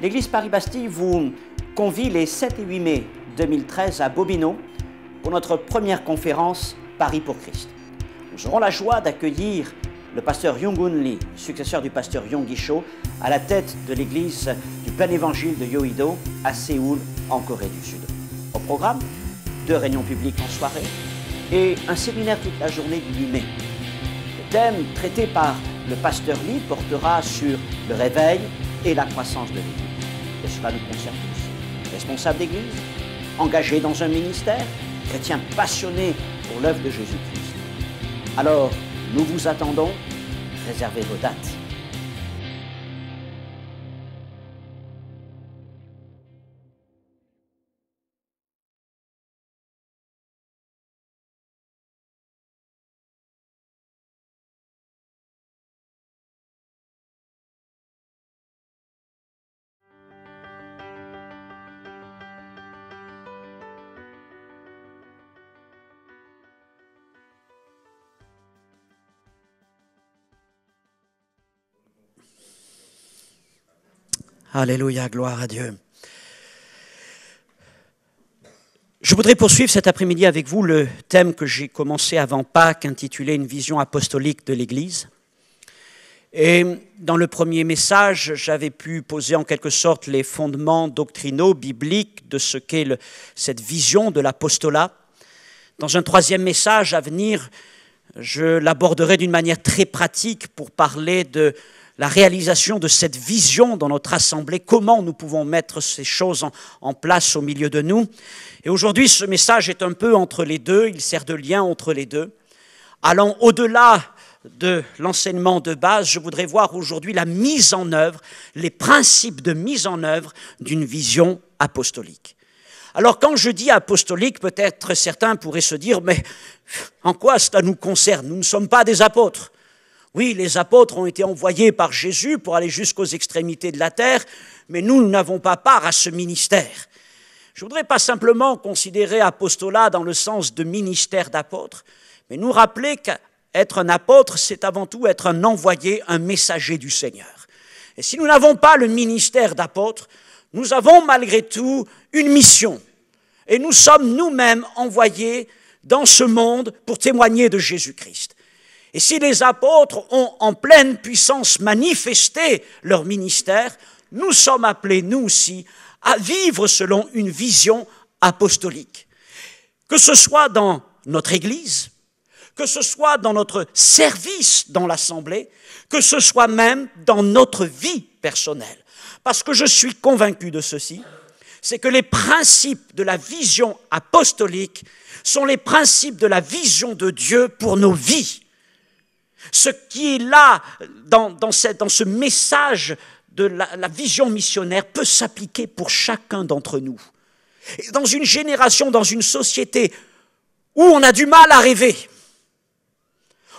L'église Paris-Bastille vous convie les 7 et 8 mai 2013 à Bobino pour notre première conférence Paris pour Christ. Nous aurons la joie d'accueillir le pasteur Young-Hoon Lee, successeur du pasteur Yonggi Cho, à la tête de l'église du plein évangile de Yoido à Séoul, en Corée du Sud. Au programme, 2 réunions publiques en soirée et un séminaire toute la journée du 8 mai. Le thème traité par le pasteur Lee portera sur le réveil et la croissance de l'Église. Et cela nous concerne tous. Responsables d'Église, engagés dans un ministère, chrétiens passionnés pour l'œuvre de Jésus-Christ. Alors, nous vous attendons, réservez vos dates. Alléluia, gloire à Dieu. Je voudrais poursuivre cet après-midi avec vous le thème que j'ai commencé avant Pâques, intitulé « Une vision apostolique de l'Église ». Et dans le premier message, j'avais pu poser en quelque sorte les fondements doctrinaux, bibliques de ce qu'est cette vision de l'apostolat. Dans un troisième message à venir, je l'aborderai d'une manière très pratique pour parler de la réalisation de cette vision dans notre assemblée, comment nous pouvons mettre ces choses en place au milieu de nous. Et aujourd'hui, ce message est un peu entre les deux, il sert de lien entre les deux. Allant au-delà de l'enseignement de base, je voudrais voir aujourd'hui la mise en œuvre, les principes de mise en œuvre d'une vision apostolique. Alors quand je dis apostolique, peut-être certains pourraient se dire, mais en quoi cela nous concerne? Nous ne sommes pas des apôtres. Oui, les apôtres ont été envoyés par Jésus pour aller jusqu'aux extrémités de la terre, mais nous n'avons pas part à ce ministère. Je ne voudrais pas simplement considérer apostolat dans le sens de ministère d'apôtre, mais nous rappeler qu'être un apôtre, c'est avant tout être un envoyé, un messager du Seigneur. Et si nous n'avons pas le ministère d'apôtre, nous avons malgré tout une mission. Et nous sommes nous-mêmes envoyés dans ce monde pour témoigner de Jésus-Christ. Et si les apôtres ont en pleine puissance manifesté leur ministère, nous sommes appelés, nous aussi, à vivre selon une vision apostolique. Que ce soit dans notre Église, que ce soit dans notre service dans l'Assemblée, que ce soit même dans notre vie personnelle. Parce que je suis convaincu de ceci, c'est que les principes de la vision apostolique sont les principes de la vision de Dieu pour nos vies. Ce qui est là, dans ce message de la vision missionnaire, peut s'appliquer pour chacun d'entre nous. Et dans une génération, dans une société où on a du mal à rêver,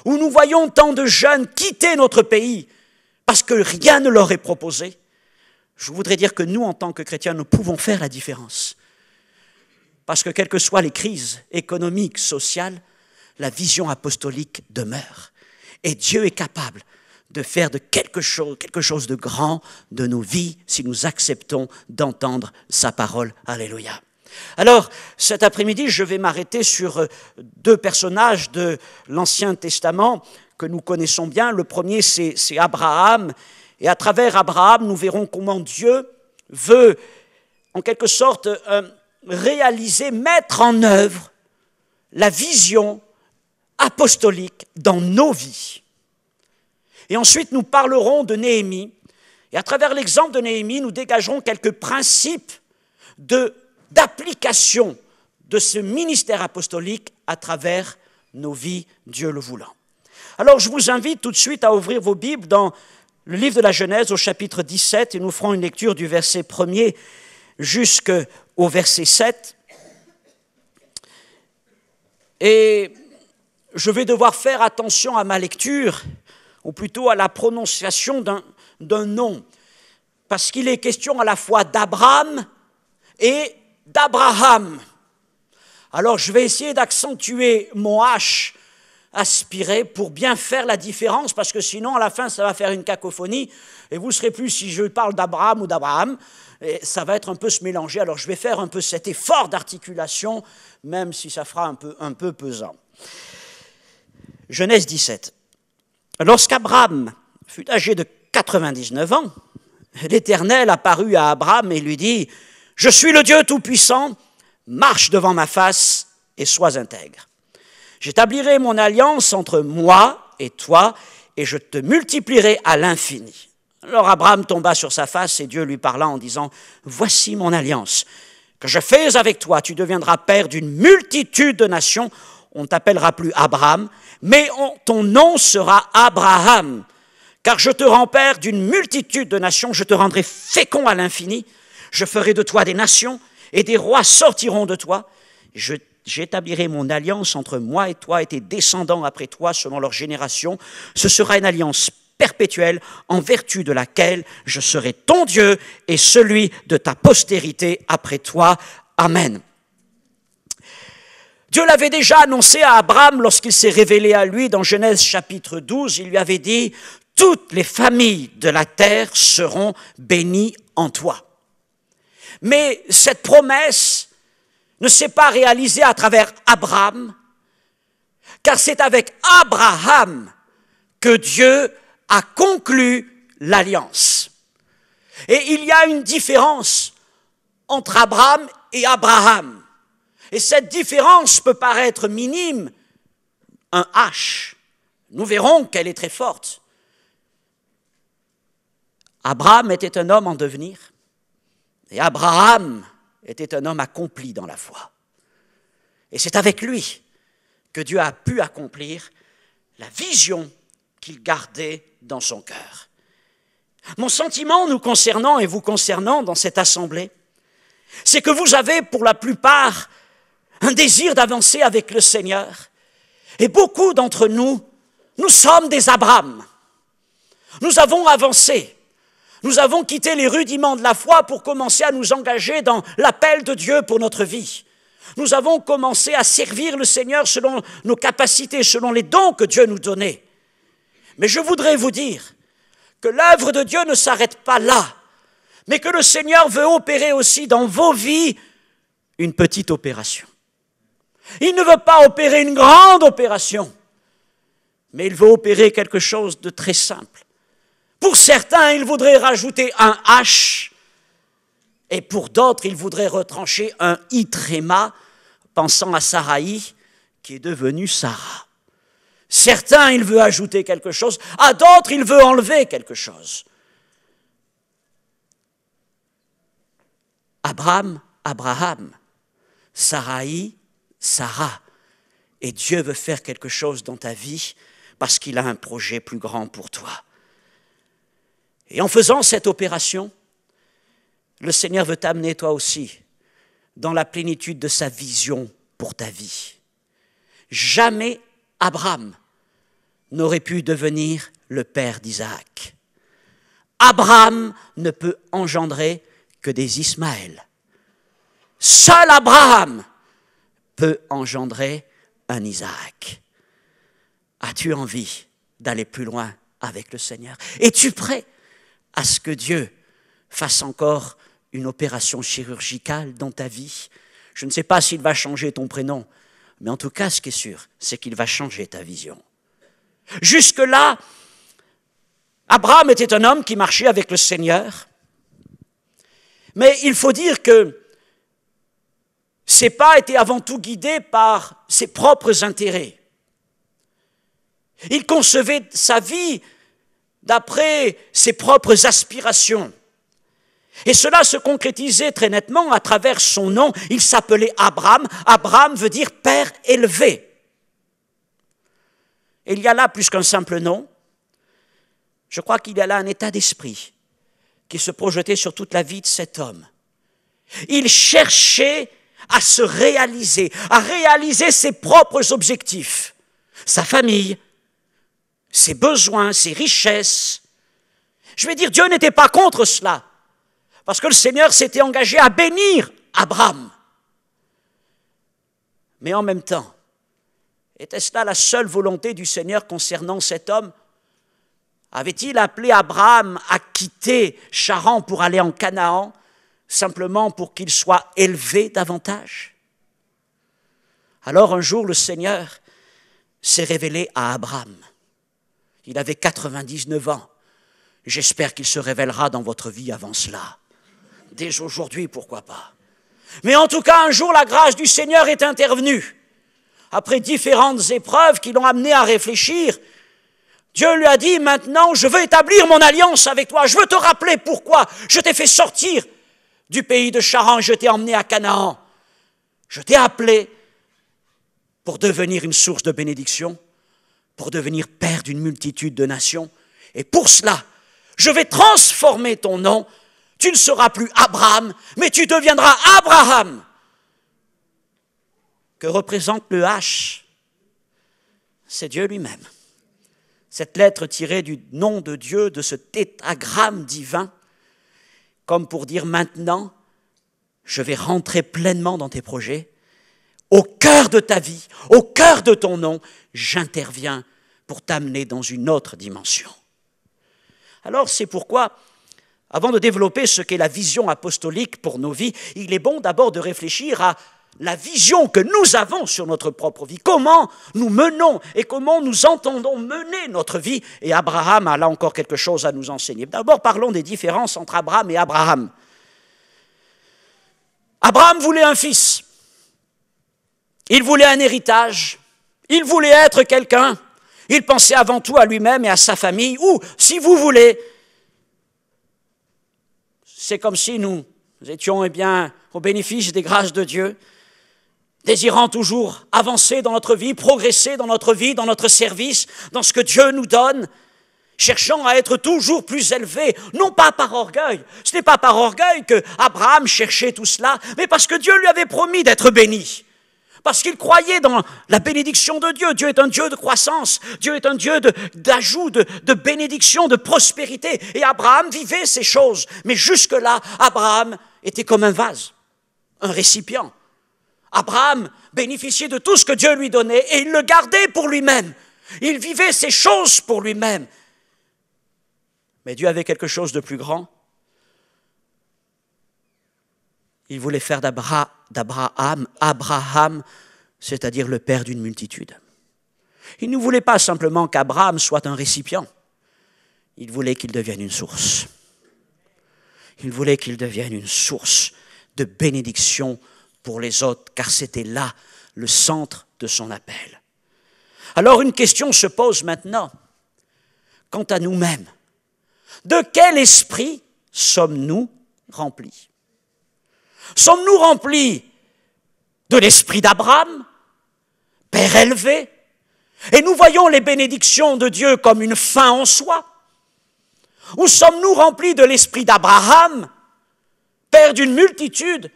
où nous voyons tant de jeunes quitter notre pays parce que rien ne leur est proposé, je voudrais dire que nous, en tant que chrétiens, nous pouvons faire la différence. Parce que quelles que soient les crises économiques, sociales, la vision apostolique demeure. Et Dieu est capable de faire de quelque chose de grand de nos vies si nous acceptons d'entendre sa parole. Alléluia. Alors, cet après-midi, je vais m'arrêter sur 2 personnages de l'Ancien Testament que nous connaissons bien. Le premier, c'est Abraham. Et à travers Abraham, nous verrons comment Dieu veut, en quelque sorte, réaliser, mettre en œuvre la vision apostolique dans nos vies. Et ensuite, nous parlerons de Néhémie. Et à travers l'exemple de Néhémie, nous dégagerons quelques principes d'application de ce ministère apostolique à travers nos vies, Dieu le voulant. Alors, je vous invite tout de suite à ouvrir vos Bibles dans le livre de la Genèse au chapitre 17 et nous ferons une lecture du verset 1er jusqu'au verset 7. Et je vais devoir faire attention à ma lecture, ou plutôt à la prononciation d'un nom, parce qu'il est question à la fois d'Abraham et d'Abraham. Alors je vais essayer d'accentuer mon H aspirer pour bien faire la différence, parce que sinon, à la fin, ça va faire une cacophonie, et vous ne serez plus si je parle d'Abraham ou d'Abraham, et ça va être un peu se mélanger. Alors, je vais faire un peu cet effort d'articulation, même si ça fera un peu pesant. Genèse 17. Lorsqu'Abraham fut âgé de 99 ans, l'Éternel apparut à Abraham et lui dit « Je suis le Dieu Tout-Puissant, marche devant ma face et sois intègre. J'établirai mon alliance entre moi et toi, et je te multiplierai à l'infini. » Alors Abraham tomba sur sa face, et Dieu lui parla en disant « Voici mon alliance que je fais avec toi. Tu deviendras père d'une multitude de nations. On ne t'appellera plus Abraham, mais ton nom sera Abraham. Car je te rends père d'une multitude de nations. Je te rendrai fécond à l'infini. Je ferai de toi des nations, et des rois sortiront de toi. J'établirai mon alliance entre moi et toi et tes descendants après toi selon leur génération. Ce sera une alliance perpétuelle en vertu de laquelle je serai ton Dieu et celui de ta postérité après toi. Amen. Dieu l'avait déjà annoncé à Abraham lorsqu'il s'est révélé à lui dans Genèse chapitre 12. Il lui avait dit « Toutes les familles de la terre seront bénies en toi ». Mais cette promesse ne s'est pas réalisée à travers Abraham, car c'est avec Abraham que Dieu a conclu l'alliance. Et il y a une différence entre Abraham et Abraham. Et cette différence peut paraître minime, un H. Nous verrons qu'elle est très forte. Abraham était un homme en devenir, et Abraham était un homme accompli dans la foi. Et c'est avec lui que Dieu a pu accomplir la vision qu'il gardait dans son cœur. Mon sentiment nous concernant et vous concernant dans cette assemblée, c'est que vous avez pour la plupart un désir d'avancer avec le Seigneur. Et beaucoup d'entre nous, nous sommes des Abraham. Nous avons avancé. Nous avons quitté les rudiments de la foi pour commencer à nous engager dans l'appel de Dieu pour notre vie. Nous avons commencé à servir le Seigneur selon nos capacités, selon les dons que Dieu nous donnait. Mais je voudrais vous dire que l'œuvre de Dieu ne s'arrête pas là, mais que le Seigneur veut opérer aussi dans vos vies une petite opération. Il ne veut pas opérer une grande opération, mais il veut opérer quelque chose de très simple. Pour certains, il voudrait rajouter un H, et pour d'autres, il voudrait retrancher un I tréma, pensant à Saraï, qui est devenue Sarah. Certains, il veut ajouter quelque chose, à d'autres, il veut enlever quelque chose. Abraham, Abraham, Saraï, Sarah. Et Dieu veut faire quelque chose dans ta vie parce qu'il a un projet plus grand pour toi. Et en faisant cette opération, le Seigneur veut t'amener toi aussi dans la plénitude de sa vision pour ta vie. Jamais Abraham n'aurait pu devenir le père d'Isaac. Abraham ne peut engendrer que des Ismaël. Seul Abraham peut engendrer un Isaac. As-tu envie d'aller plus loin avec le Seigneur? Es-tu prêt à ce que Dieu fasse encore une opération chirurgicale dans ta vie? Je ne sais pas s'il va changer ton prénom, mais en tout cas, ce qui est sûr, c'est qu'il va changer ta vision. Jusque-là, Abraham était un homme qui marchait avec le Seigneur, mais il faut dire que ses pas étaient avant tout guidés par ses propres intérêts. Il concevait sa vie d'après ses propres aspirations. Et cela se concrétisait très nettement à travers son nom. Il s'appelait Abraham. Abraham veut dire « père élevé ». Et il y a là plus qu'un simple nom. Je crois qu'il y a là un état d'esprit qui se projetait sur toute la vie de cet homme. Il cherchait à se réaliser, à réaliser ses propres objectifs, sa famille, ses besoins, ses richesses. Je vais dire, Dieu n'était pas contre cela, parce que le Seigneur s'était engagé à bénir Abraham. Mais en même temps, Était-ce là la seule volonté du Seigneur concernant cet homme? Avait-il appelé Abraham à quitter Charan pour aller en Canaan, simplement pour qu'il soit élevé davantage? Alors un jour, le Seigneur s'est révélé à Abraham. Il avait 99 ans. J'espère qu'il se révélera dans votre vie avant cela. Dès aujourd'hui, pourquoi pas. Mais en tout cas, un jour, la grâce du Seigneur est intervenue. Après différentes épreuves qui l'ont amené à réfléchir, Dieu lui a dit, maintenant, je veux établir mon alliance avec toi. Je veux te rappeler pourquoi je t'ai fait sortir du pays de Charan, je t'ai emmené à Canaan. Je t'ai appelé pour devenir une source de bénédiction, pour devenir père d'une multitude de nations. Et pour cela, je vais transformer ton nom. Tu ne seras plus Abraham, mais tu deviendras Abraham. Que représente le H? C'est Dieu lui-même. Cette lettre tirée du nom de Dieu, de ce tétragramme divin, comme pour dire maintenant, je vais rentrer pleinement dans tes projets. Au cœur de ta vie, au cœur de ton nom, j'interviens pour t'amener dans une autre dimension. Alors c'est pourquoi, avant de développer ce qu'est la vision apostolique pour nos vies, il est bon d'abord de réfléchir à la vision que nous avons sur notre propre vie. Comment nous menons et comment nous entendons mener notre vie. Et Abraham a là encore quelque chose à nous enseigner. D'abord parlons des différences entre Abraham et Abraham. Abraham voulait un fils. Il voulait un héritage, il voulait être quelqu'un, il pensait avant tout à lui-même et à sa famille, ou, si vous voulez, c'est comme si nous étions au bénéfice des grâces de Dieu, désirant toujours avancer dans notre vie, progresser dans notre vie, dans notre service, dans ce que Dieu nous donne, cherchant à être toujours plus élevé, non pas par orgueil. Ce n'est pas par orgueil que Abraham cherchait tout cela, mais parce que Dieu lui avait promis d'être béni. Parce qu'il croyait dans la bénédiction de Dieu. Dieu est un Dieu de croissance. Dieu est un Dieu d'ajout, de bénédiction, de prospérité. Et Abraham vivait ces choses. Mais jusque-là, Abraham était comme un vase, un récipient. Abraham bénéficiait de tout ce que Dieu lui donnait et il le gardait pour lui-même. Il vivait ces choses pour lui-même. Mais Dieu avait quelque chose de plus grand. Il voulait faire d'Abraham, c'est-à-dire le père d'une multitude. Il ne voulait pas simplement qu'Abraham soit un récipient. Il voulait qu'il devienne une source. Il voulait qu'il devienne une source de bénédiction pour les autres, car c'était là le centre de son appel. Alors une question se pose maintenant, quant à nous-mêmes. De quel esprit sommes-nous remplis? Sommes-nous remplis de l'esprit d'Abraham, père élevé, et nous voyons les bénédictions de Dieu comme une fin en soi? Ou sommes-nous remplis de l'esprit d'Abraham, père d'une multitude,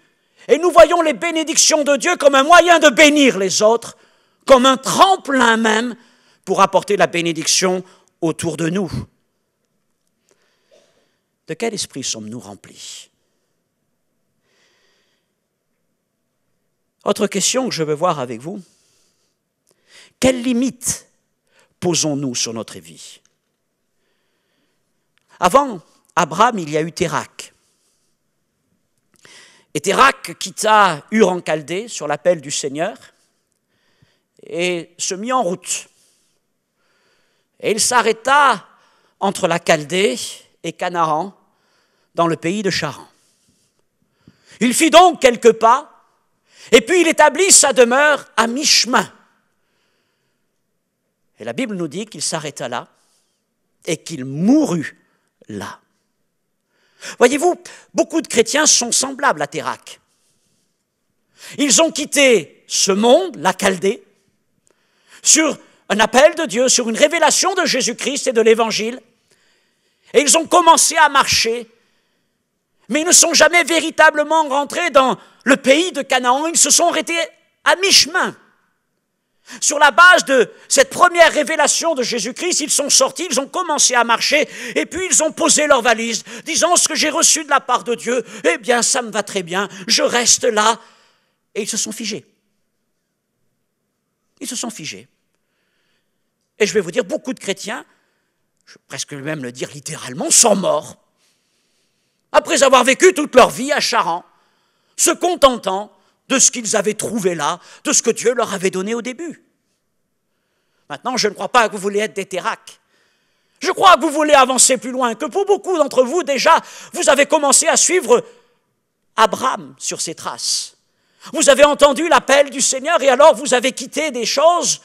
et nous voyons les bénédictions de Dieu comme un moyen de bénir les autres, comme un tremplin même pour apporter la bénédiction autour de nous? De quel esprit sommes-nous remplis? Autre question que je veux voir avec vous. Quelles limites posons-nous sur notre vie? Avant Abraham, il y a eu Térak. Et Térak quitta Ur en Chaldée sur l'appel du Seigneur et se mit en route. Et il s'arrêta entre la Chaldée et Canaan, dans le pays de Charan. Il fit donc quelques pas, et puis il établit sa demeure à mi-chemin. Et la Bible nous dit qu'il s'arrêta là, et qu'il mourut là. Voyez-vous, beaucoup de chrétiens sont semblables à Térak. Ils ont quitté ce monde, la Chaldée, sur un appel de Dieu, sur une révélation de Jésus-Christ et de l'Évangile, et ils ont commencé à marcher, mais ils ne sont jamais véritablement rentrés dans le pays de Canaan, ils se sont arrêtés à mi-chemin. Sur la base de cette première révélation de Jésus-Christ, ils sont sortis, ils ont commencé à marcher, et puis ils ont posé leurs valises, disant ce que j'ai reçu de la part de Dieu, eh bien ça me va très bien, je reste là, et ils se sont figés. Ils se sont figés. Et je vais vous dire, beaucoup de chrétiens, je vais presque même le dire littéralement, sont morts. Après avoir vécu toute leur vie à Charan, se contentant de ce qu'ils avaient trouvé là, de ce que Dieu leur avait donné au début. Maintenant, je ne crois pas que vous voulez être des Téraques. Je crois que vous voulez avancer plus loin, que pour beaucoup d'entre vous, déjà, vous avez commencé à suivre Abraham sur ses traces. Vous avez entendu l'appel du Seigneur et alors vous avez quitté des choses,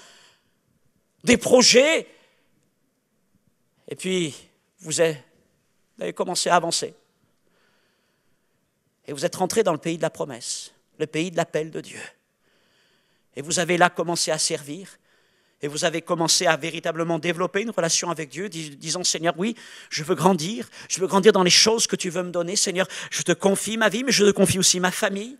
des projets, et puis vous avez commencé à avancer. Et vous êtes rentré dans le pays de la promesse, le pays de l'appel de Dieu. Et vous avez là commencé à servir, et vous avez commencé à véritablement développer une relation avec Dieu, disant, Seigneur, oui, je veux grandir dans les choses que tu veux me donner, Seigneur, je te confie ma vie, mais je te confie aussi ma famille.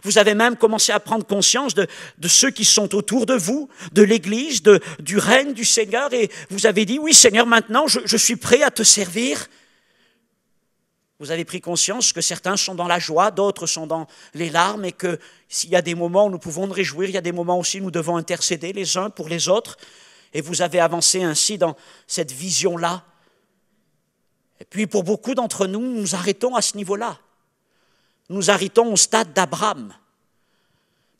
Vous avez même commencé à prendre conscience de ceux qui sont autour de vous, de l'Église, du règne du Seigneur, et vous avez dit, oui Seigneur, maintenant je suis prêt à te servir. Vous avez pris conscience que certains sont dans la joie, d'autres sont dans les larmes, et que s'il y a des moments où nous pouvons nous réjouir, il y a des moments aussi où nous devons intercéder les uns pour les autres, et vous avez avancé ainsi dans cette vision-là. Et puis pour beaucoup d'entre nous, nous arrêtons à ce niveau-là. Nous arrêtons au stade d'Abraham.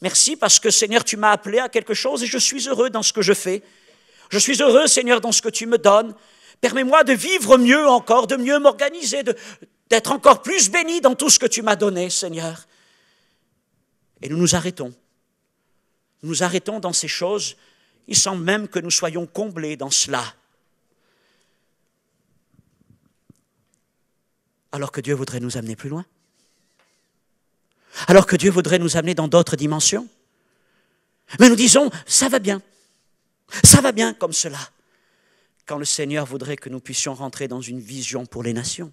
Merci parce que Seigneur, tu m'as appelé à quelque chose et je suis heureux dans ce que je fais. Je suis heureux, Seigneur, dans ce que tu me donnes. Permets-moi de vivre mieux encore, de mieux m'organiser, d'être encore plus béni dans tout ce que tu m'as donné, Seigneur. Et nous nous arrêtons. Nous nous arrêtons dans ces choses. Il semble même que nous soyons comblés dans cela. Alors que Dieu voudrait nous amener plus loin. Alors que Dieu voudrait nous amener dans d'autres dimensions. Mais nous disons, ça va bien comme cela. Quand le Seigneur voudrait que nous puissions rentrer dans une vision pour les nations.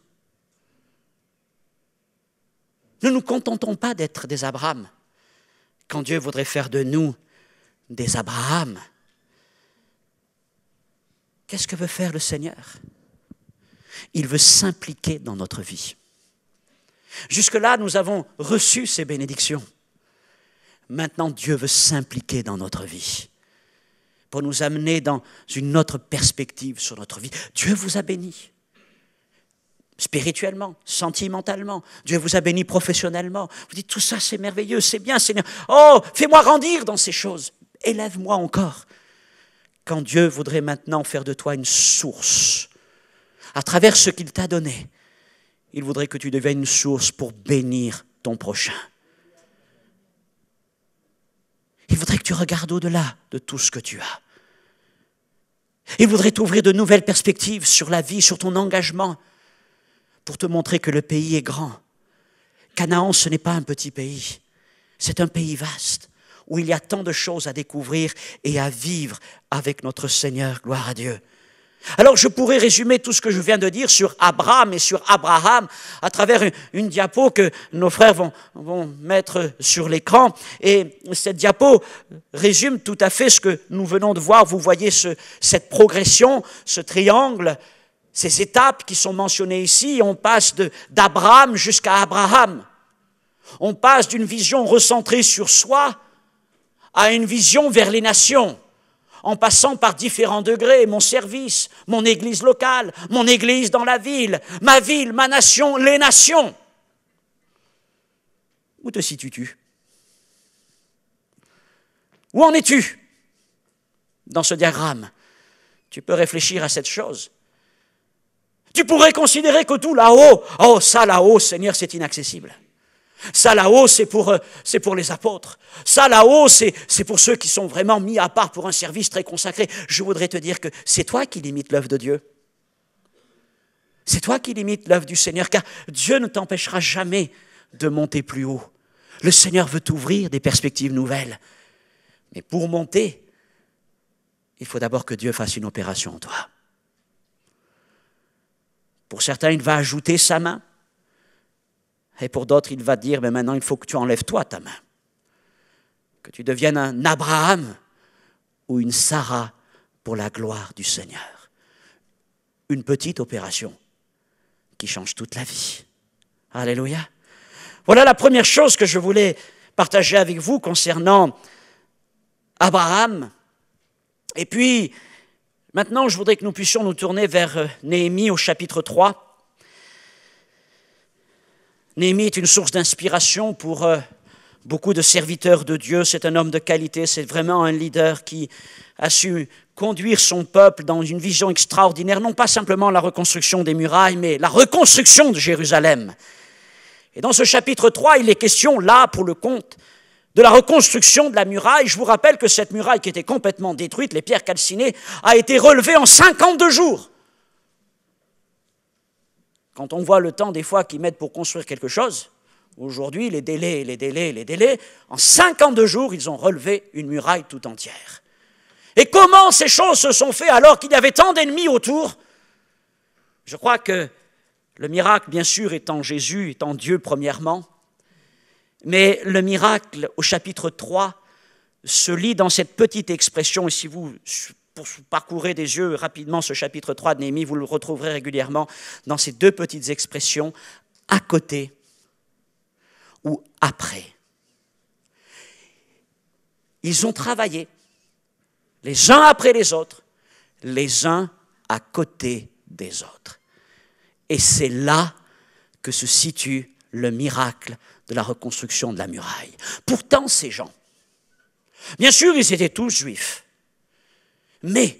Ne nous contentons pas d'être des Abraham, quand Dieu voudrait faire de nous des Abraham. Qu'est-ce que veut faire le Seigneur? Il veut s'impliquer dans notre vie. Jusque-là, nous avons reçu ces bénédictions. Maintenant, Dieu veut s'impliquer dans notre vie pour nous amener dans une autre perspective sur notre vie. Dieu vous a béni spirituellement, sentimentalement. Dieu vous a béni professionnellement. Vous dites, tout ça, c'est merveilleux, c'est bien, Seigneur. Oh, fais-moi grandir dans ces choses. Élève-moi encore. Quand Dieu voudrait maintenant faire de toi une source, à travers ce qu'il t'a donné, il voudrait que tu deviennes une source pour bénir ton prochain. Il voudrait que tu regardes au-delà de tout ce que tu as. Il voudrait t'ouvrir de nouvelles perspectives sur la vie, sur ton engagement, pour te montrer que le pays est grand. Canaan, ce n'est pas un petit pays. C'est un pays vaste, où il y a tant de choses à découvrir et à vivre avec notre Seigneur. Gloire à Dieu. Alors je pourrais résumer tout ce que je viens de dire sur Abraham et sur Abraham à travers une diapo que nos frères vont mettre sur l'écran. Et cette diapo résume tout à fait ce que nous venons de voir. Vous voyez cette progression, ce triangle, ces étapes qui sont mentionnées ici. On passe d'Abraham jusqu'à Abraham. On passe d'une vision recentrée sur soi à une vision vers les nations, en passant par différents degrés, mon service, mon église locale, mon église dans la ville, ma nation, les nations. Où te situes-tu? Où en es-tu dans ce diagramme? Tu peux réfléchir à cette chose. Tu pourrais considérer que tout là-haut, oh ça là-haut, Seigneur, c'est inaccessible. Ça là-haut, c'est pour les apôtres. Ça là-haut, c'est pour ceux qui sont vraiment mis à part pour un service très consacré. Je voudrais te dire que c'est toi qui limites l'œuvre de Dieu. C'est toi qui limites l'œuvre du Seigneur, car Dieu ne t'empêchera jamais de monter plus haut. Le Seigneur veut t'ouvrir des perspectives nouvelles. Mais pour monter, il faut d'abord que Dieu fasse une opération en toi. Pour certains, il va ajouter sa main. Et pour d'autres, il va dire, mais maintenant, il faut que tu enlèves toi ta main. Que tu deviennes un Abraham ou une Sarah pour la gloire du Seigneur. Une petite opération qui change toute la vie. Alléluia. Voilà la première chose que je voulais partager avec vous concernant Abraham. Et puis, Maintenant, je voudrais que nous puissions nous tourner vers Néhémie au chapitre 3. Néhémie est une source d'inspiration pour beaucoup de serviteurs de Dieu. C'est un homme de qualité, c'est vraiment un leader qui a su conduire son peuple dans une vision extraordinaire, non pas simplement la reconstruction des murailles, mais la reconstruction de Jérusalem. Et dans ce chapitre 3, il est question, là, pour le compte, de la reconstruction de la muraille. Je vous rappelle que cette muraille qui était complètement détruite, les pierres calcinées, a été relevée en 52 jours. Quand on voit le temps des fois qu'ils mettent pour construire quelque chose, aujourd'hui, les délais, en 52 jours, ils ont relevé une muraille tout entière. Et comment ces choses se sont faites alors qu'il y avait tant d'ennemis autour? Je crois que le miracle, bien sûr, étant Jésus, étant Dieu premièrement, mais le miracle au chapitre 3 se lit dans cette petite expression, et si vous parcourez des yeux rapidement ce chapitre 3 de Néhémie, vous le retrouverez régulièrement dans ces deux petites expressions, à côté ou après. Ils ont travaillé, les uns après les autres, les uns à côté des autres. Et c'est là que se situe le miracle de la reconstruction de la muraille. Pourtant, ces gens, bien sûr, ils étaient tous juifs, mais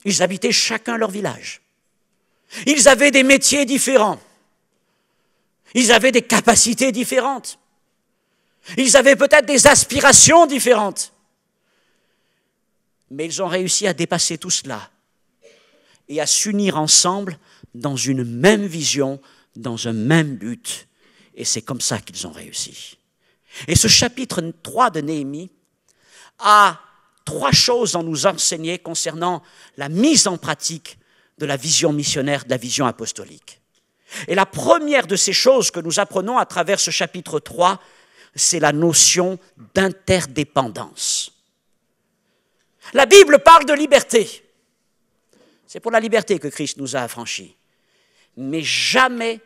ils habitaient chacun leur village. Ils avaient des métiers différents. Ils avaient des capacités différentes. Ils avaient peut-être des aspirations différentes. Mais ils ont réussi à dépasser tout cela et à s'unir ensemble dans une même vision, dans un même but. Et c'est comme ça qu'ils ont réussi. Et ce chapitre 3 de Néhémie a 3 choses à nous enseigner concernant la mise en pratique de la vision missionnaire, de la vision apostolique. Et la première de ces choses que nous apprenons à travers ce chapitre 3, c'est la notion d'interdépendance. La Bible parle de liberté. C'est pour la liberté que Christ nous a affranchis. Mais jamais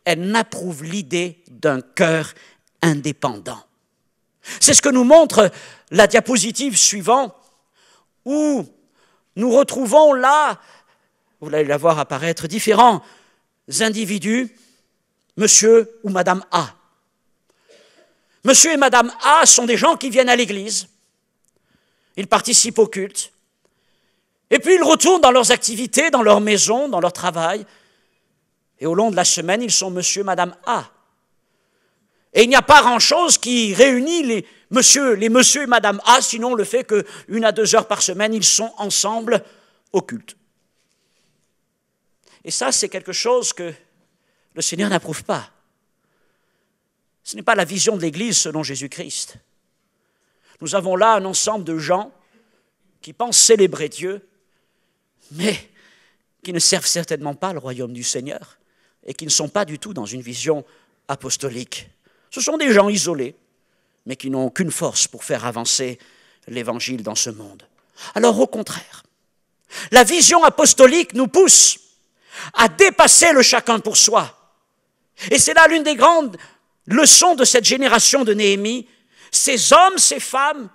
elle n'approuve l'idée d'un cœur indépendant. C'est ce que nous montre la diapositive suivante, où nous retrouvons là, vous allez la voir apparaître, différents individus, monsieur ou madame A. Monsieur et madame A sont des gens qui viennent à l'église, ils participent au culte, et puis ils retournent dans leurs activités, dans leur maison, dans leur travail, et au long de la semaine, ils sont monsieur et madame A. Et il n'y a pas grand-chose qui réunit les monsieur et madame A, sinon le fait qu'1 à 2 heures par semaine, ils sont ensemble au culte. Et ça, c'est quelque chose que le Seigneur n'approuve pas. Ce n'est pas la vision de l'Église selon Jésus-Christ. Nous avons là un ensemble de gens qui pensent célébrer Dieu, mais qui ne servent certainement pas le royaume du Seigneur et qui ne sont pas du tout dans une vision apostolique. Ce sont des gens isolés, mais qui n'ont aucune force pour faire avancer l'Évangile dans ce monde. Alors au contraire, la vision apostolique nous pousse à dépasser le chacun pour soi. Et c'est là l'une des grandes leçons de cette génération de Néhémie. Ces hommes, ces femmes,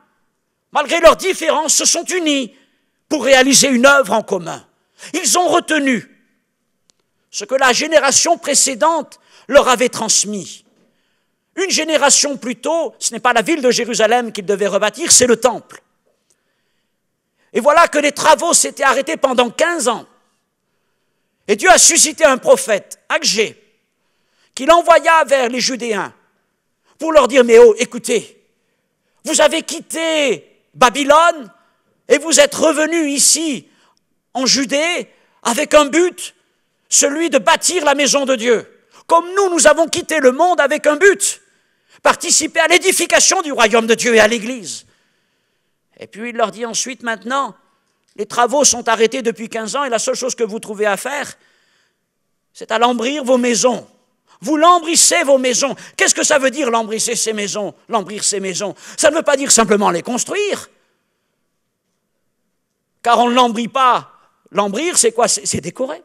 malgré leurs différences, se sont unis pour réaliser une œuvre en commun. Ils ont retenu ce que la génération précédente leur avait transmis. Une génération plus tôt, ce n'est pas la ville de Jérusalem qu'ils devaient rebâtir, c'est le temple. Et voilà que les travaux s'étaient arrêtés pendant 15 ans. Et Dieu a suscité un prophète, Agé, qu'il envoya vers les Judéens pour leur dire, mais oh, écoutez, vous avez quitté Babylone et vous êtes revenus ici en Judée avec un but, celui de bâtir la maison de Dieu. Comme nous avons quitté le monde avec un but, participer à l'édification du royaume de Dieu et à l'Église. Et puis il leur dit ensuite, maintenant, les travaux sont arrêtés depuis 15 ans et la seule chose que vous trouvez à faire, c'est à lambrir vos maisons. Vous lambrissez vos maisons. Qu'est-ce que ça veut dire lambrisser ces maisons, lambrir ces maisons? Ça ne veut pas dire simplement les construire. Car on ne lambrit pas. Lambrir, c'est quoi? C'est décorer.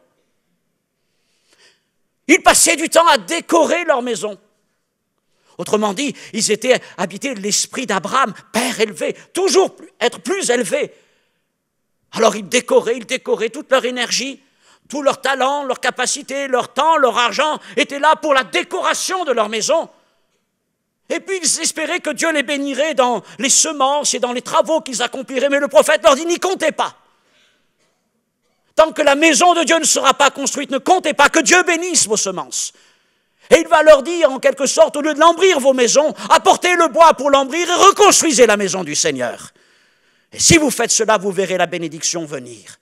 Ils passaient du temps à décorer leur maison. Autrement dit, ils étaient habités de l'esprit d'Abraham, père élevé, toujours être plus élevé Alors ils décoraient toute leur énergie, tout leur talent, leur capacité, leur temps, leur argent était là pour la décoration de leur maison. Et puis ils espéraient que Dieu les bénirait dans les semences et dans les travaux qu'ils accompliraient. Mais le prophète leur dit, n'y comptez pas. Tant que la maison de Dieu ne sera pas construite, ne comptez pas, que Dieu bénisse vos semences. Et il va leur dire en quelque sorte, au lieu de lambrir vos maisons, apportez le bois pour lambrir et reconstruisez la maison du Seigneur. Et si vous faites cela, vous verrez la bénédiction venir.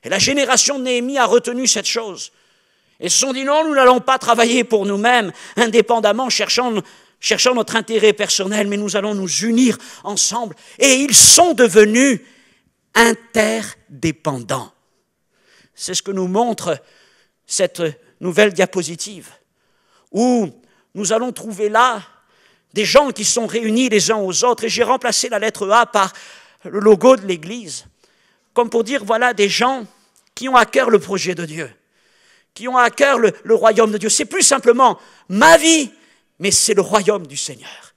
Et la génération de Néhémie a retenu cette chose. Et se sont dit, non, nous n'allons pas travailler pour nous-mêmes, indépendamment, cherchant notre intérêt personnel, mais nous allons nous unir ensemble. Et ils sont devenus interdépendants. C'est ce que nous montre cette nouvelle diapositive, où nous allons trouver là des gens qui sont réunis les uns aux autres. Et j'ai remplacé la lettre A par le logo de l'Église, comme pour dire, voilà des gens qui ont à cœur le projet de Dieu, qui ont à cœur le royaume de Dieu. C'est plus simplement ma vie, mais c'est le royaume du Seigneur.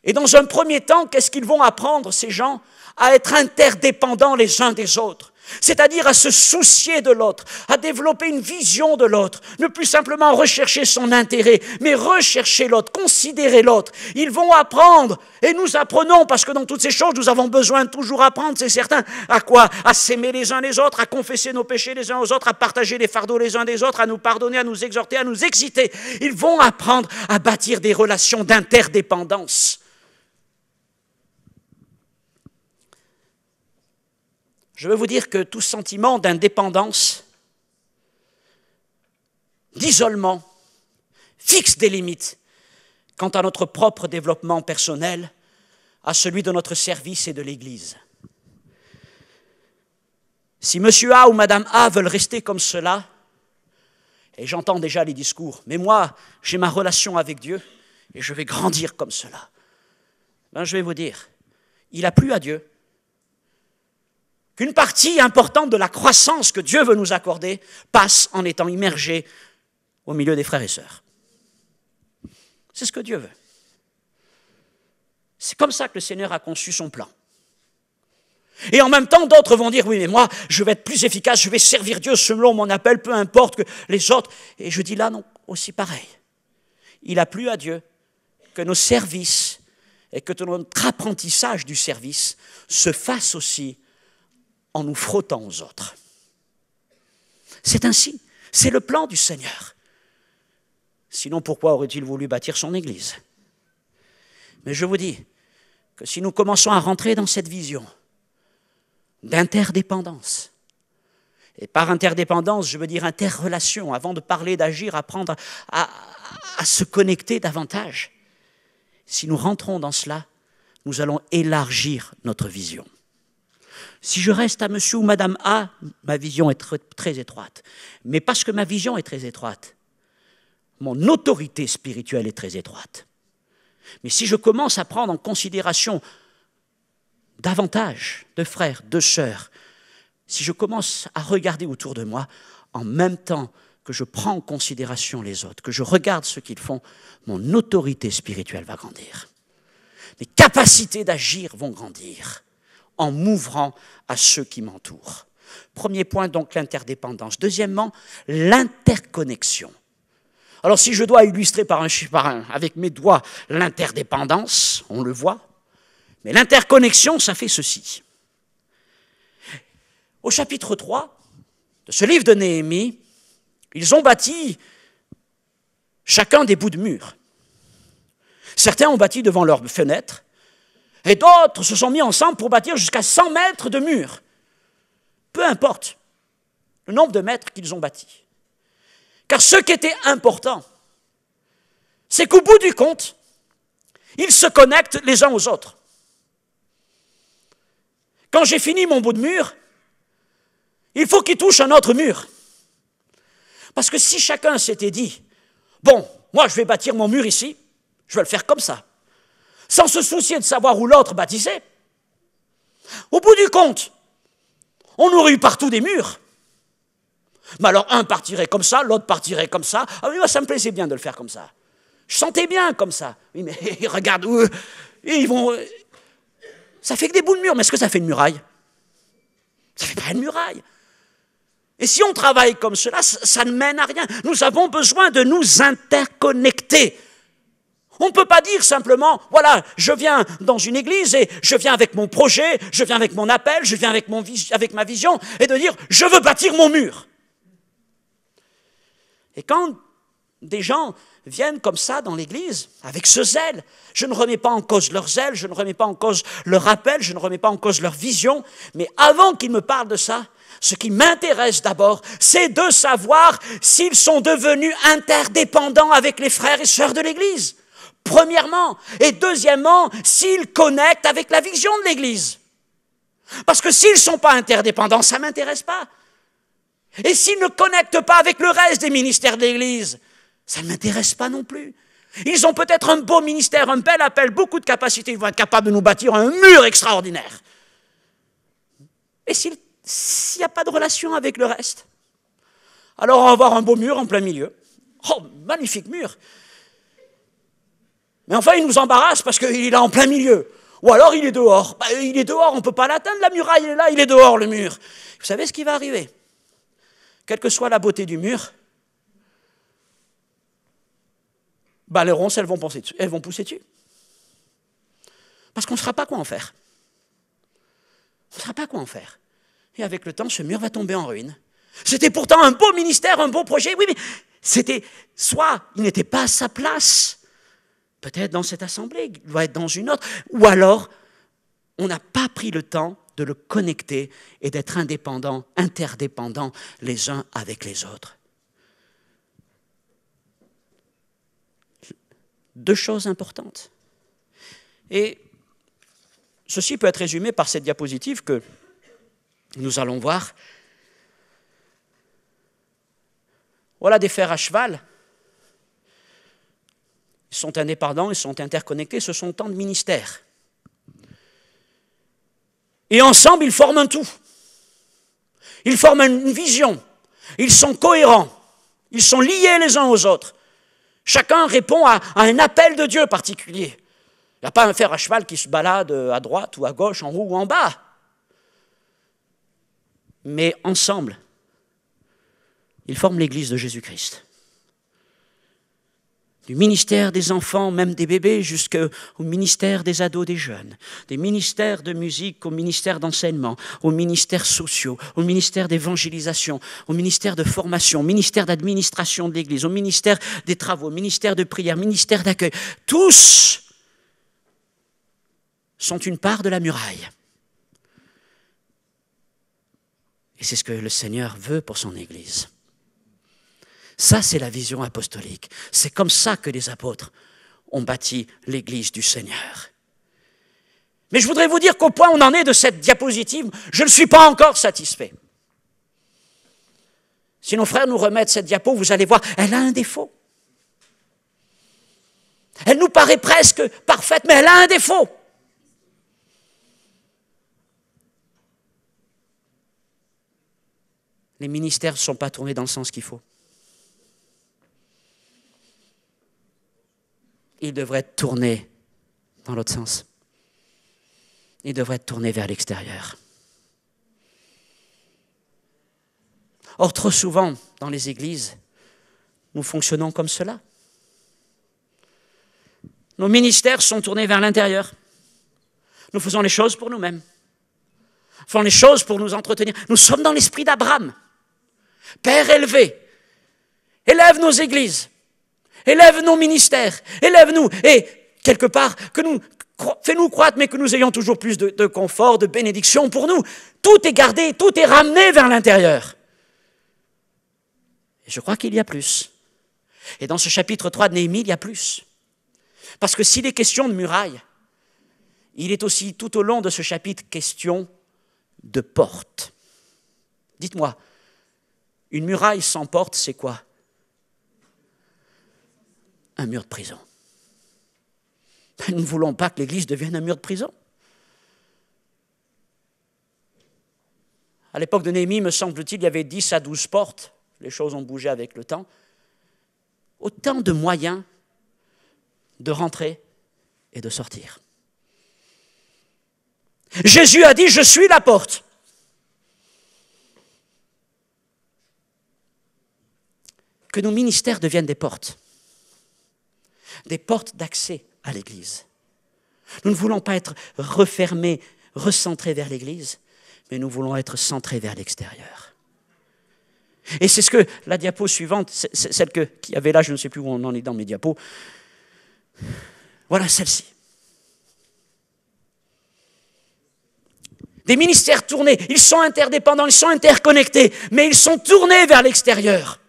Et dans un premier temps, qu'est-ce qu'ils vont apprendre, ces gens? À être interdépendants les uns des autres. C'est-à-dire à se soucier de l'autre, à développer une vision de l'autre, ne plus simplement rechercher son intérêt, mais rechercher l'autre, considérer l'autre. Ils vont apprendre, et nous apprenons, parce que dans toutes ces choses, nous avons besoin de toujours apprendre, c'est certain. À quoi? À s'aimer les uns les autres, à confesser nos péchés les uns aux autres, à partager les fardeaux les uns des autres, à nous pardonner, à nous exhorter, à nous exciter. Ils vont apprendre à bâtir des relations d'interdépendance. Je veux vous dire que tout sentiment d'indépendance, d'isolement, fixe des limites quant à notre propre développement personnel, à celui de notre service et de l'Église. Si monsieur A ou madame A veulent rester comme cela, et j'entends déjà les discours, mais moi, j'ai ma relation avec Dieu et je vais grandir comme cela, ben, je vais vous dire, il a plu à Dieu qu'une partie importante de la croissance que Dieu veut nous accorder passe en étant immergée au milieu des frères et sœurs. C'est ce que Dieu veut. C'est comme ça que le Seigneur a conçu son plan. Et en même temps, d'autres vont dire, oui, mais moi, je vais être plus efficace, je vais servir Dieu selon mon appel, peu importe que les autres. Et je dis là, non, aussi pareil. Il a plu à Dieu que nos services et que notre apprentissage du service se fasse aussi en nous frottant aux autres. C'est ainsi, c'est le plan du Seigneur. Sinon, pourquoi aurait-il voulu bâtir son Église? Mais je vous dis que si nous commençons à rentrer dans cette vision d'interdépendance, et par interdépendance, je veux dire interrelation, avant de parler, d'agir, apprendre à se connecter davantage, si nous rentrons dans cela, nous allons élargir notre vision. Si je reste à monsieur ou madame A, ma vision est très étroite. Mais parce que ma vision est très étroite, mon autorité spirituelle est très étroite. Mais si je commence à prendre en considération davantage de frères, de sœurs, si je commence à regarder autour de moi, en même temps que je prends en considération les autres, que je regarde ce qu'ils font, mon autorité spirituelle va grandir. Mes capacités d'agir vont grandir en m'ouvrant à ceux qui m'entourent. Premier point, donc, l'interdépendance. Deuxièmement, l'interconnexion. Alors, si je dois illustrer avec mes doigts l'interdépendance, on le voit, mais l'interconnexion, ça fait ceci. Au chapitre 3 de ce livre de Néhémie, ils ont bâti chacun des bouts de mur. Certains ont bâti devant leurs fenêtres, et d'autres se sont mis ensemble pour bâtir jusqu'à 100 mètres de murs. Peu importe le nombre de mètres qu'ils ont bâtis. Car ce qui était important, c'est qu'au bout du compte, ils se connectent les uns aux autres. Quand j'ai fini mon bout de mur, il faut qu'il touche un autre mur. Parce que si chacun s'était dit, bon, moi je vais bâtir mon mur ici, je vais le faire comme ça, sans se soucier de savoir où l'autre bâtissait, au bout du compte, on aurait eu partout des murs. Mais alors un partirait comme ça, l'autre partirait comme ça. Ah oui, moi ça me plaisait bien de le faire comme ça. Je sentais bien comme ça. Oui, mais regarde où ils vont. Ça fait que des bouts de mur, mais est-ce que ça fait une muraille? Ça ne fait pas une muraille. Et si on travaille comme cela, ça ne mène à rien. Nous avons besoin de nous interconnecter. On ne peut pas dire simplement, voilà, je viens dans une église et je viens avec mon projet, je viens avec mon appel, je viens avec ma vision, et de dire, je veux bâtir mon mur. Et quand des gens viennent comme ça dans l'église, avec ce zèle, je ne remets pas en cause leur zèle, je ne remets pas en cause leur appel, je ne remets pas en cause leur vision, mais avant qu'ils me parlent de ça, ce qui m'intéresse d'abord, c'est de savoir s'ils sont devenus interdépendants avec les frères et sœurs de l'église. Premièrement. Et deuxièmement, s'ils connectent avec la vision de l'église. Parce que s'ils ne sont pas interdépendants, ça ne m'intéresse pas. Et s'ils ne connectent pas avec le reste des ministères de l'église, ça ne m'intéresse pas non plus. Ils ont peut-être un beau ministère, un bel appel, beaucoup de capacités, ils vont être capables de nous bâtir un mur extraordinaire. Et s'il n'y a pas de relation avec le reste, alors on va avoir un beau mur en plein milieu. Oh, magnifique mur. Mais enfin, il nous embarrasse parce qu'il est là en plein milieu. Ou alors, il est dehors. Il est dehors, on ne peut pas l'atteindre, la muraille, elle est là, il est dehors, le mur. Vous savez ce qui va arriver? Quelle que soit la beauté du mur, les ronces, elles vont pousser dessus. Parce qu'on ne saura pas quoi en faire. On ne saura pas quoi en faire. Et avec le temps, ce mur va tomber en ruine. C'était pourtant un beau ministère, un beau projet. Oui, mais c'était soit il n'était pas à sa place, peut-être dans cette assemblée, il doit être dans une autre, ou alors on n'a pas pris le temps de le connecter et d'être indépendants, interdépendants les uns avec les autres. Deux choses importantes. Et ceci peut être résumé par cette diapositive que nous allons voir. Voilà des fers à cheval. Ils sont indépendants, ils sont interconnectés, ce sont tant de ministères. Et ensemble, ils forment un tout. Ils forment une vision. Ils sont cohérents. Ils sont liés les uns aux autres. Chacun répond à un appel de Dieu particulier. Il n'y a pas un fer à cheval qui se balade à droite ou à gauche, en haut ou en bas. Mais ensemble, ils forment l'Église de Jésus-Christ. Du ministère des enfants, même des bébés, jusqu'au ministère des ados, des jeunes, des ministères de musique au ministère d'enseignement, aux ministères sociaux, au ministère d'évangélisation, au ministère de formation, au ministère d'administration de l'Église, au ministère des travaux, au ministère de prière, ministère d'accueil. Tous sont une part de la muraille. Et c'est ce que le Seigneur veut pour son Église. Ça, c'est la vision apostolique. C'est comme ça que les apôtres ont bâti l'Église du Seigneur. Mais je voudrais vous dire qu'au point où on en est de cette diapositive, je ne suis pas encore satisfait. Si nos frères nous remettent cette diapo, vous allez voir, elle a un défaut. Elle nous paraît presque parfaite, mais elle a un défaut. Les ministères ne sont pas tournés dans le sens qu'il faut. Il devrait être tourné dans l'autre sens. Il devrait être tourné vers l'extérieur. Or, trop souvent, dans les églises, nous fonctionnons comme cela. Nos ministères sont tournés vers l'intérieur. Nous faisons les choses pour nous-mêmes. Nous faisons les choses pour nous entretenir. Nous sommes dans l'esprit d'Abraham. Père élevé, élève nos églises. Élève nos ministères, élève-nous, et quelque part, fais-nous croître, mais que nous ayons toujours plus de confort, de bénédiction pour nous. Tout est gardé, tout est ramené vers l'intérieur. Et je crois qu'il y a plus. Et dans ce chapitre 3 de Néhémie, il y a plus. Parce que s'il est question de muraille, il est aussi tout au long de ce chapitre question de porte. Dites-moi, une muraille sans porte, c'est quoi ? Un mur de prison. Nous ne voulons pas que l'Église devienne un mur de prison. À l'époque de Néhémie, me semble-t-il, il y avait 10 à 12 portes. Les choses ont bougé avec le temps. Autant de moyens de rentrer et de sortir. Jésus a dit, je suis la porte. que nos ministères deviennent des portes d'accès à l'Église. Nous ne voulons pas être refermés, recentrés vers l'Église, mais nous voulons être centrés vers l'extérieur. Et c'est ce que la diapo suivante, celle qui avait là, je ne sais plus où on en est dans mes diapos, voilà celle-ci. Des ministères tournés, ils sont interdépendants, ils sont interconnectés, mais ils sont tournés vers l'extérieur.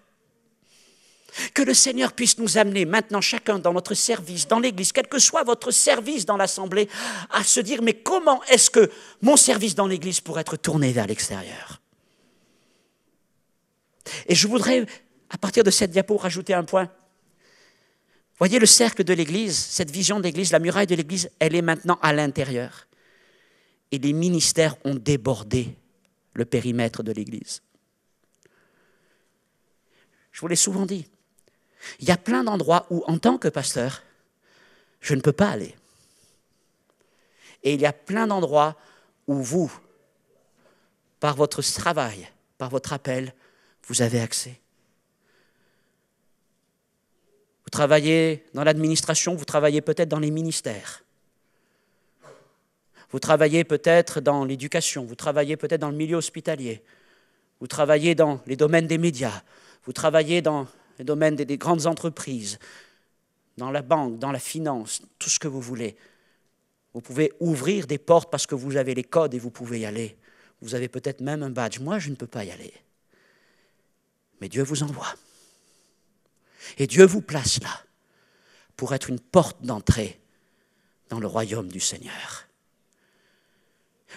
Que le Seigneur puisse nous amener maintenant, chacun dans notre service, dans l'Église, quel que soit votre service dans l'Assemblée, à se dire, mais comment est-ce que mon service dans l'Église pourrait être tourné vers l'extérieur? Et je voudrais, à partir de cette diapo, rajouter un point. Voyez le cercle de l'Église, cette vision de l'Église, la muraille de l'Église, elle est maintenant à l'intérieur. Et les ministères ont débordé le périmètre de l'Église. Je vous l'ai souvent dit, il y a plein d'endroits où, en tant que pasteur, je ne peux pas aller. Et il y a plein d'endroits où vous, par votre travail, par votre appel, vous avez accès. Vous travaillez dans l'administration, vous travaillez peut-être dans les ministères. Vous travaillez peut-être dans l'éducation, vous travaillez peut-être dans le milieu hospitalier. Vous travaillez dans les domaines des médias, vous travaillez dans les domaines des grandes entreprises, dans la banque, dans la finance, tout ce que vous voulez. Vous pouvez ouvrir des portes parce que vous avez les codes et vous pouvez y aller. Vous avez peut-être même un badge. Moi, je ne peux pas y aller. Mais Dieu vous envoie. Et Dieu vous place là pour être une porte d'entrée dans le royaume du Seigneur.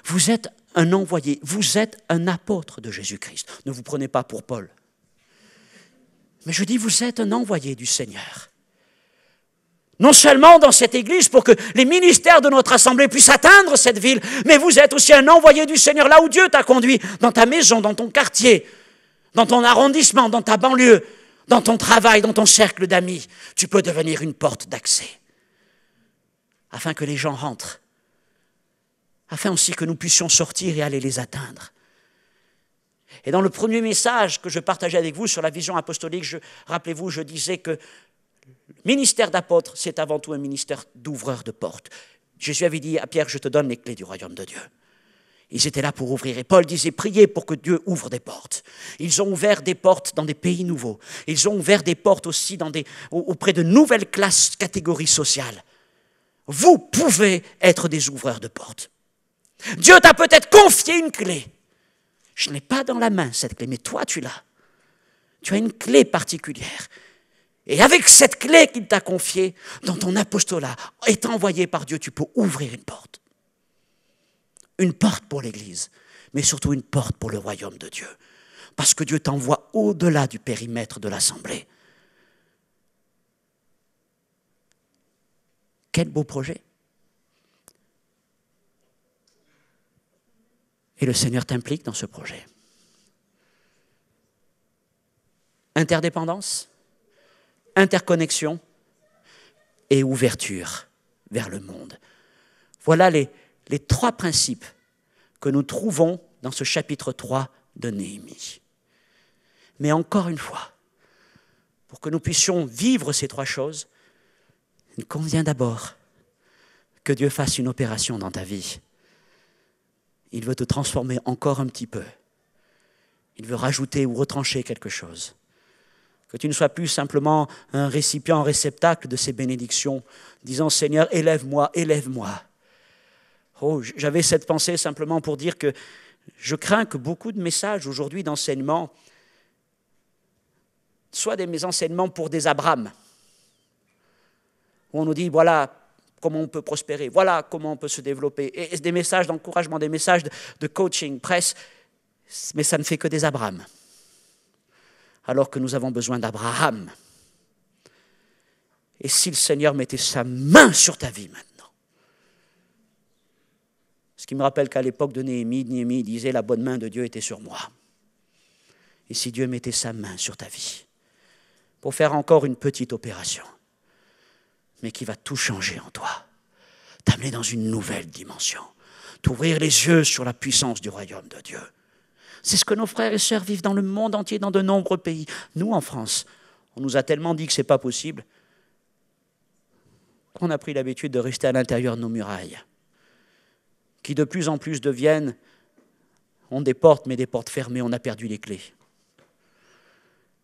Vous êtes un envoyé, vous êtes un apôtre de Jésus-Christ. Ne vous prenez pas pour Paul. Mais je dis, vous êtes un envoyé du Seigneur. Non seulement dans cette église pour que les ministères de notre assemblée puissent atteindre cette ville, mais vous êtes aussi un envoyé du Seigneur là où Dieu t'a conduit, dans ta maison, dans ton quartier, dans ton arrondissement, dans ta banlieue, dans ton travail, dans ton cercle d'amis. Tu peux devenir une porte d'accès afin que les gens rentrent, afin aussi que nous puissions sortir et aller les atteindre. Et dans le premier message que je partageais avec vous sur la vision apostolique, rappelez-vous, je disais que le ministère d'apôtre, c'est avant tout un ministère d'ouvreur de portes. Jésus avait dit à Pierre, je te donne les clés du royaume de Dieu. Ils étaient là pour ouvrir. Et Paul disait, priez pour que Dieu ouvre des portes. Ils ont ouvert des portes dans des pays nouveaux. Ils ont ouvert des portes aussi auprès de nouvelles classes, catégories sociales. Vous pouvez être des ouvreurs de portes. Dieu t'a peut-être confié une clé. Je n'ai pas dans la main cette clé, mais toi tu l'as. Tu as une clé particulière. Et avec cette clé qu'il t'a confiée, dans ton apostolat, étant envoyé par Dieu, tu peux ouvrir une porte. Une porte pour l'Église, mais surtout une porte pour le royaume de Dieu. Parce que Dieu t'envoie au-delà du périmètre de l'Assemblée. Quel beau projet! Et le Seigneur t'implique dans ce projet. Interdépendance, interconnexion et ouverture vers le monde. Voilà les trois principes que nous trouvons dans ce chapitre 3 de Néhémie. Mais encore une fois, pour que nous puissions vivre ces trois choses, il convient d'abord que Dieu fasse une opération dans ta vie. Il veut te transformer encore un petit peu. Il veut rajouter ou retrancher quelque chose. Que tu ne sois plus simplement un récipient, un réceptacle de ces bénédictions, disant « Seigneur, élève-moi, élève-moi ». Oh, j'avais cette pensée simplement pour dire que je crains que beaucoup de messages aujourd'hui d'enseignement soient des enseignements pour des Abraham. Où on nous dit, voilà comment on peut prospérer, voilà comment on peut se développer. Et des messages d'encouragement, des messages de coaching, presse, mais ça ne fait que des Abraham. Alors que nous avons besoin d'Abraham. Et si le Seigneur mettait sa main sur ta vie maintenant? Ce qui me rappelle qu'à l'époque de Néhémie disait « La bonne main de Dieu était sur moi ». Et si Dieu mettait sa main sur ta vie pour faire encore une petite opération, mais qui va tout changer en toi, t'amener dans une nouvelle dimension, t'ouvrir les yeux sur la puissance du royaume de Dieu. C'est ce que nos frères et sœurs vivent dans le monde entier, dans de nombreux pays. Nous, en France, On nous a tellement dit que ce n'est pas possible qu'on a pris l'habitude de rester à l'intérieur de nos murailles, qui de plus en plus ont des portes, mais des portes fermées, on a perdu les clés.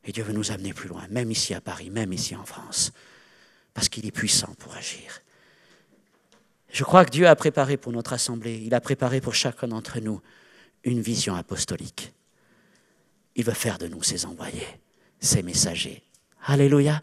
Et Dieu veut nous amener plus loin, même ici à Paris, même ici en France, parce qu'il est puissant pour agir. Je crois que Dieu a préparé pour notre assemblée, il a préparé pour chacun d'entre nous une vision apostolique. Il veut faire de nous ses envoyés, ses messagers. Alléluia.